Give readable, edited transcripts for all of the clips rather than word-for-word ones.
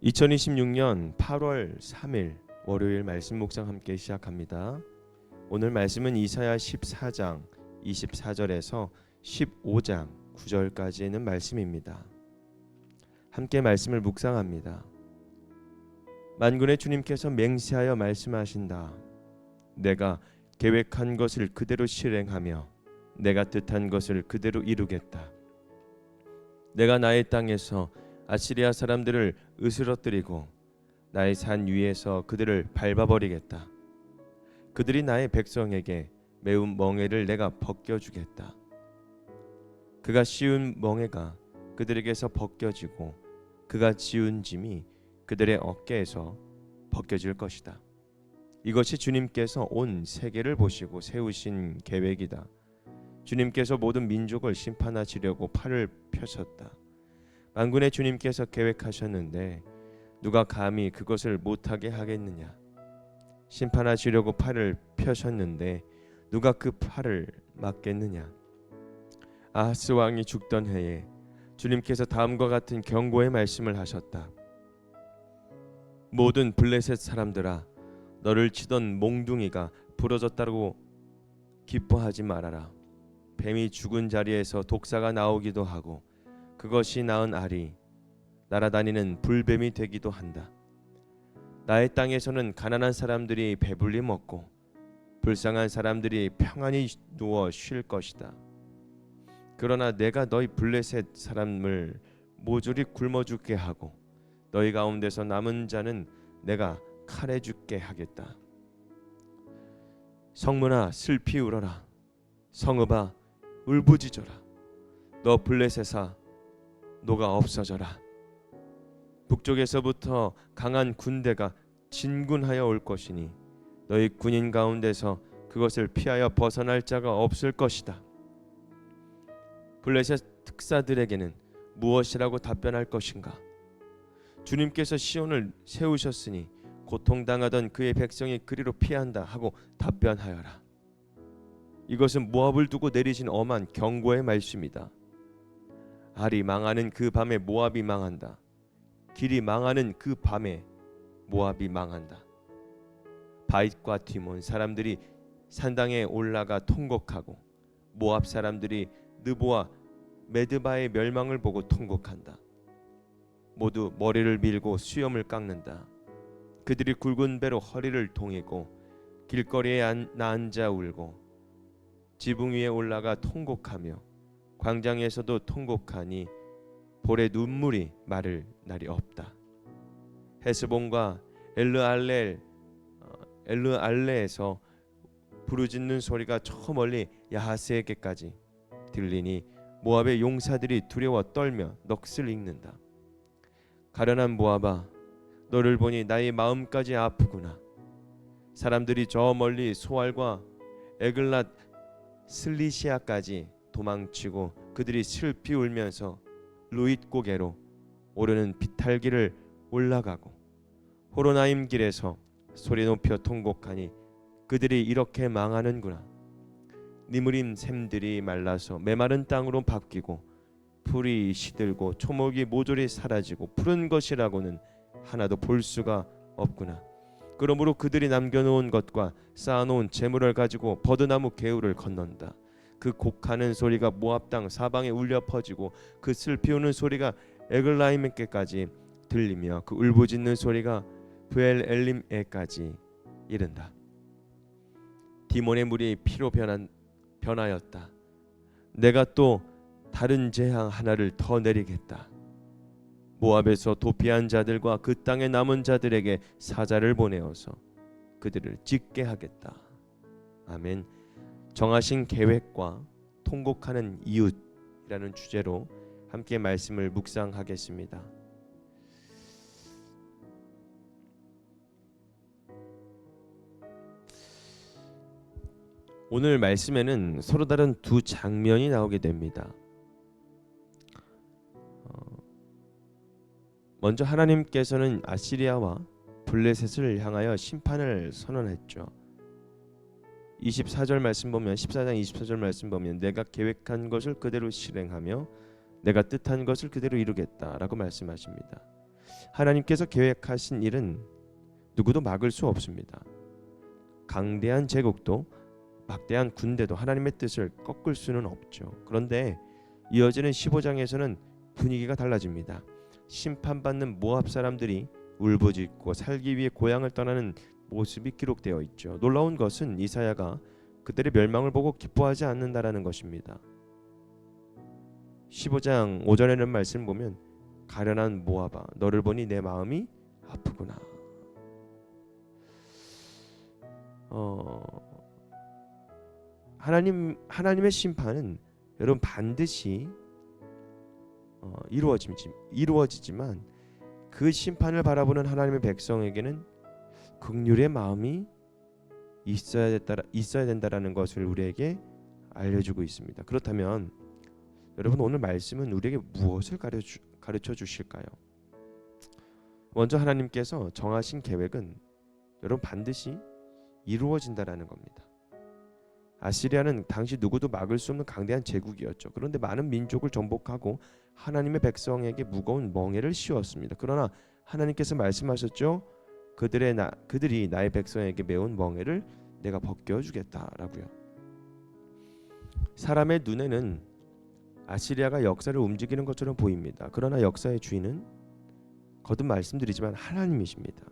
2026년 8월 3일 월요일 말씀 묵상 함께 시작합니다. 오늘 말씀은 이사야 14장 24절에서 15장 9절까지 있는 말씀입니다. 함께 말씀을 묵상합니다. 만군의 주님께서 맹세하여 말씀하신다. 내가 계획한 것을 그대로 실행하며 내가 뜻한 것을 그대로 이루겠다. 내가 나의 땅에서 아시리아 사람들을 으스러뜨리고 나의 산 위에서 그들을 밟아버리겠다. 그들이 나의 백성에게 매운 멍에를 내가 벗겨주겠다. 그가 씌운 멍에가 그들에게서 벗겨지고 그가 지운 짐이 그들의 어깨에서 벗겨질 것이다. 이것이 주님께서 온 세계를 보시고 세우신 계획이다. 주님께서 모든 민족을 심판하시려고 팔을 펴셨다. 만군의 주님께서 계획하셨는데 누가 감히 그것을 못하게 하겠느냐. 심판하시려고 팔을 펴셨는데 누가 그 팔을 막겠느냐. 아하스 왕이 죽던 해에 주님께서 다음과 같은 경고의 말씀을 하셨다. 모든 블레셋 사람들아, 너를 치던 몽둥이가 부러졌다고 기뻐하지 말아라. 뱀이 죽은 자리에서 독사가 나오기도 하고 그것이 낳은 알이 날아다니는 불뱀이 되기도 한다. 나의 땅에서는 가난한 사람들이 배불리 먹고 불쌍한 사람들이 평안히 누워 쉴 것이다. 그러나 내가 너희 블레셋 사람을 모조리 굶어 죽게 하고 너희 가운데서 남은 자는 내가 칼에 죽게 하겠다. 성문아 슬피 울어라. 성읍아 울부짖어라. 너 블레셋아 너가 없어져라. 북쪽에서부터 강한 군대가 진군하여 올 것이니 너희 군인 가운데서 그것을 피하여 벗어날 자가 없을 것이다. 블레셋 특사들에게는 무엇이라고 답변할 것인가? 주님께서 시온을 세우셨으니 고통당하던 그의 백성이 그리로 피한다 하고 답변하여라. 이것은 모압을 두고 내리신 엄한 경고의 말씀이다. 알이 망하는 그 밤에 모압이 망한다. 길이 망하는 그 밤에 모압이 망한다. 바잇과 디몬 사람들이 산당에 올라가 통곡하고 모압 사람들이 느보와 메드바의 멸망을 보고 통곡한다. 모두 머리를 밀고 수염을 깎는다. 그들이 굵은 배로 허리를 동이고 길거리에 앉아 울고 지붕 위에 올라가 통곡하며 광장에서도 통곡하니 볼에 눈물이 마를 날이 없다. 헤스본과 엘르알레에서 부르짖는 소리가 저 멀리 야하스에게까지 들리니 모압의 용사들이 두려워 떨며 넋을 잃는다. 가련한 모압아, 너를 보니 나의 마음까지 아프구나. 사람들이 저 멀리 소알과 에글랏 슬리시아까지 도망치고 그들이 슬피 울면서 루잇 고개로 오르는 비탈길을 올라가고 호로나임 길에서 소리 높여 통곡하니 그들이 이렇게 망하는구나. 니무림 샘들이 말라서 메마른 땅으로 바뀌고 풀이 시들고 초목이 모조리 사라지고 푸른 것이라고는 하나도 볼 수가 없구나. 그러므로 그들이 남겨놓은 것과 쌓아놓은 재물을 가지고 버드나무 개울을 건넌다. 그 곡하는 소리가 모압 땅 사방에 울려 퍼지고 그 슬피 우는 소리가 에글라임에게까지 들리며 그 울부짖는 소리가 브엘 엘림에까지 이른다. 디몬의 물이 피로 변하였다. 내가 또 다른 재앙 하나를 더 내리겠다. 모압에서 도피한 자들과 그 땅에 남은 자들에게 사자를 보내어서 그들을 찢게 하겠다. 아멘. 정하신 계획과 통곡하는 이웃이라는 주제로 함께 말씀을 묵상하겠습니다. 오늘 말씀에는 서로 다른 두 장면이 나오게 됩니다. 먼저 하나님께서는 아시리아와 블레셋을 향하여 심판을 선언했죠. 24절 말씀 보면 14장 24절 말씀 보면 내가 계획한 것을 그대로 실행하며 내가 뜻한 것을 그대로 이루겠다라고 말씀하십니다. 하나님께서 계획하신 일은 누구도 막을 수 없습니다. 강대한 제국도 막대한 군대도 하나님의 뜻을 꺾을 수는 없죠. 그런데 이어지는 15장에서는 분위기가 달라집니다. 심판받는 모압 사람들이 울부짖고 살기 위해 고향을 떠나는 모습이 기록되어 있죠. 놀라운 것은 이사야가 그들의 멸망을 보고 기뻐하지 않는다라는 것입니다. 15장 5절에는 말씀 보면 가련한 모압아 너를 보니 내 마음이 아프구나. 하나님의 심판은 여러분 반드시 이루어지지만 그 심판을 바라보는 하나님의 백성에게는 긍휼의 마음이 있어야 된다라는 것을 우리에게 알려주고 있습니다. 그렇다면 여러분 오늘 말씀은 우리에게 무엇을 가르쳐 주실까요? 먼저 하나님께서 정하신 계획은 여러분 반드시 이루어진다라는 겁니다. 아시리아는 당시 누구도 막을 수 없는 강대한 제국이었죠. 그런데 많은 민족을 정복하고 하나님의 백성에게 무거운 멍에를 씌웠습니다. 그러나 하나님께서 말씀하셨죠. 그들이 나의 백성에게 메운 멍에를 내가 벗겨주겠다라고요. 사람의 눈에는 아시리아가 역사를 움직이는 것처럼 보입니다. 그러나 역사의 주인은 거듭 말씀드리지만 하나님이십니다.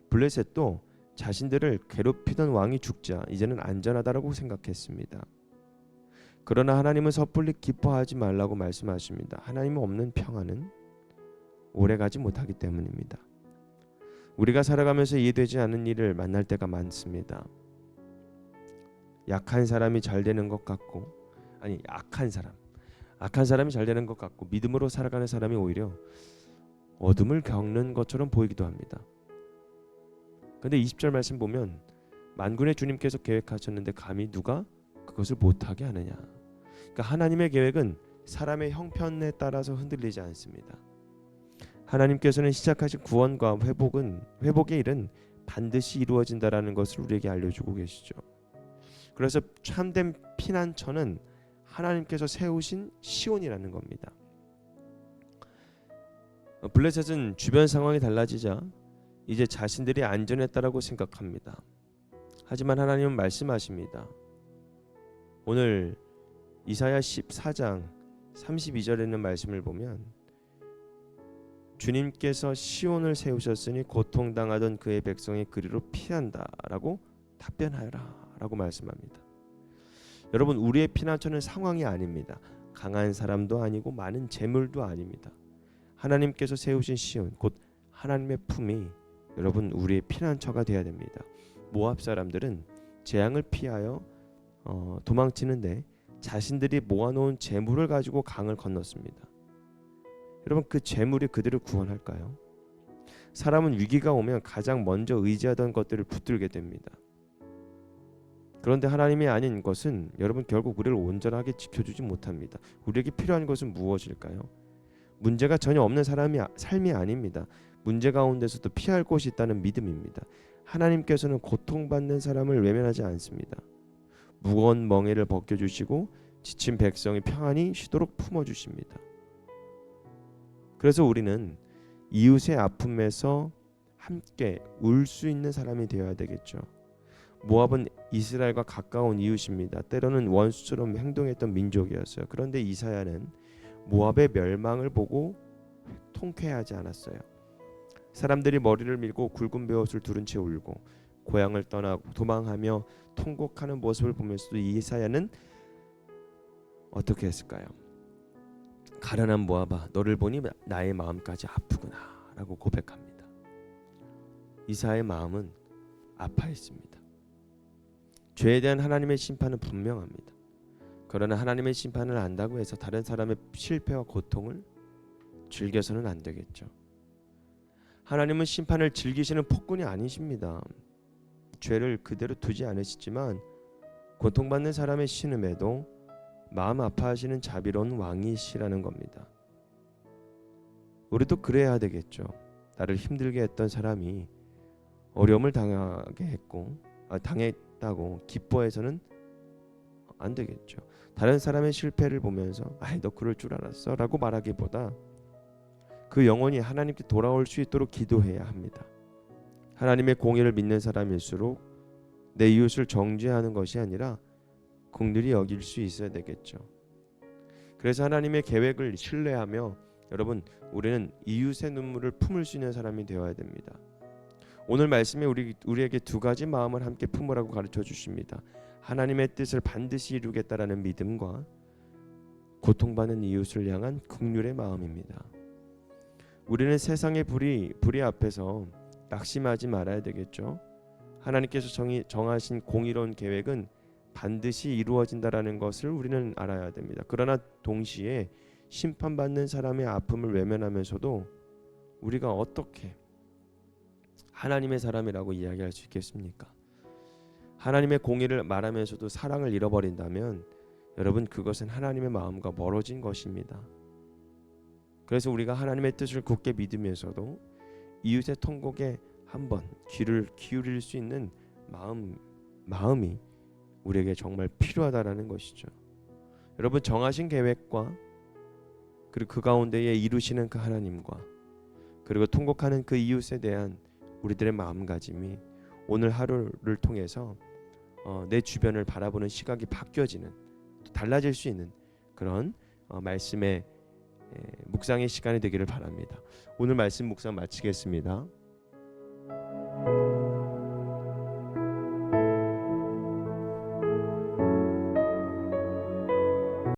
블레셋도 자신들을 괴롭히던 왕이 죽자 이제는 안전하다라고 생각했습니다. 그러나 하나님은 섣불리 기뻐하지 말라고 말씀하십니다. 하나님 없는 평안은 오래가지 못하기 때문입니다. 우리가 살아가면서 이해되지 않는 일을 만날 때가 많습니다. 약한 사람이 잘 되는 것 같고 악한 사람이 잘 되는 것 같고 믿음으로 살아가는 사람이 오히려 어둠을 겪는 것처럼 보이기도 합니다. 근데 20절 말씀 보면 만군의 주님께서 계획하셨는데 감히 누가 그것을 못하게 하느냐. 그러니까 하나님의 계획은 사람의 형편에 따라서 흔들리지 않습니다. 하나님께서는 시작하신 구원과 회복의 일은 반드시 이루어진다라는 것을 우리에게 알려주고 계시죠. 그래서 참된 피난처는 하나님께서 세우신 시온이라는 겁니다. 블레셋은 주변 상황이 달라지자 이제 자신들이 안전했다라고 생각합니다. 하지만 하나님은 말씀하십니다. 오늘 이사야 14장 32절에 있는 말씀을 보면 주님께서 시온을 세우셨으니 고통당하던 그의 백성이 그리로 피한다라고 답변하여라라고 말씀합니다. 여러분 우리의 피난처는 상황이 아닙니다. 강한 사람도 아니고 많은 재물도 아닙니다. 하나님께서 세우신 시온 곧 하나님의 품이 여러분 우리의 피난처가 되어야 됩니다. 모압 사람들은 재앙을 피하여 도망치는데 자신들이 모아놓은 재물을 가지고 강을 건넜습니다. 여러분 그 재물이 그들을 구원할까요? 사람은 위기가 오면 가장 먼저 의지하던 것들을 붙들게 됩니다. 그런데 하나님이 아닌 것은 여러분 결국 우리를 온전하게 지켜주지 못합니다. 우리에게 필요한 것은 무엇일까요? 문제가 전혀 없는 삶이 아닙니다. 문제 가운데서도 피할 곳이 있다는 믿음입니다. 하나님께서는 고통받는 사람을 외면하지 않습니다. 무거운 멍에를 벗겨주시고 지친 백성이 평안히 쉬도록 품어주십니다. 그래서 우리는 이웃의 아픔에서 함께 울 수 있는 사람이 되어야 되겠죠. 모압은 이스라엘과 가까운 이웃입니다. 때로는 원수처럼 행동했던 민족이었어요. 그런데 이사야는 모압의 멸망을 보고 통쾌하지 않았어요. 사람들이 머리를 밀고 굵은 베옷을 두른 채 울고 고향을 떠나고 도망하며 통곡하는 모습을 보면서도 이사야는 어떻게 했을까요? 가련한 모압아 너를 보니 나의 마음까지 아프구나 라고 고백합니다. 이사야의 마음은 아파했습니다. 죄에 대한 하나님의 심판은 분명합니다. 그러나 하나님의 심판을 안다고 해서 다른 사람의 실패와 고통을 즐겨서는 안 되겠죠. 하나님은 심판을 즐기시는 폭군이 아니십니다. 죄를 그대로 두지 않으시지만 고통받는 사람의 신음에도 마음 아파하시는 자비로운 왕이시라는 겁니다. 우리도 그래야 되겠죠. 나를 힘들게 했던 사람이 어려움을 당했다고 기뻐해서는 안 되겠죠. 다른 사람의 실패를 보면서 너 그럴 줄 알았어 라고 말하기보다 그 영혼이 하나님께 돌아올 수 있도록 기도해야 합니다. 하나님의 공의를 믿는 사람일수록 내 이웃을 정죄하는 것이 아니라 긍휼히 여길 수 있어야 되겠죠. 그래서 하나님의 계획을 신뢰하며 여러분, 우리는 이웃의 눈물을 품을 수 있는 사람이 되어야 됩니다. 오늘 말씀에 우리에게 두 가지 마음을 함께 품으라고 가르쳐 주십니다. 하나님의 뜻을 반드시 이루겠다라는 믿음과 고통받는 이웃을 향한 긍휼의 마음입니다. 우리는 세상의 불의 앞에서 낙심하지 말아야 되겠죠. 하나님께서 정하신 공의로운 계획은 반드시 이루어진다라는 것을 우리는 알아야 됩니다. 그러나 동시에 심판받는 사람의 아픔을 외면하면서도 우리가 어떻게 하나님의 사람이라고 이야기할 수 있겠습니까? 하나님의 공의를 말하면서도 사랑을 잃어버린다면 여러분, 그것은 하나님의 마음과 멀어진 것입니다. 그래서 우리가 하나님의 뜻을 굳게 믿으면서도 이웃의 통곡에 한번 귀를 기울일 수 있는 마음이 우리에게 정말 필요하다라는 것이죠. 여러분, 정하신 계획과 그리고 그 가운데에 이루시는 그 하나님과 그리고 통곡하는 그 이웃에 대한 우리들의 마음가짐이 오늘 하루를 통해서 내 주변을 바라보는 시각이 바뀌어지는, 달라질 수 있는 그런 말씀의 묵상의 시간이 되기를 바랍니다. 오늘 말씀 묵상 마치겠습니다.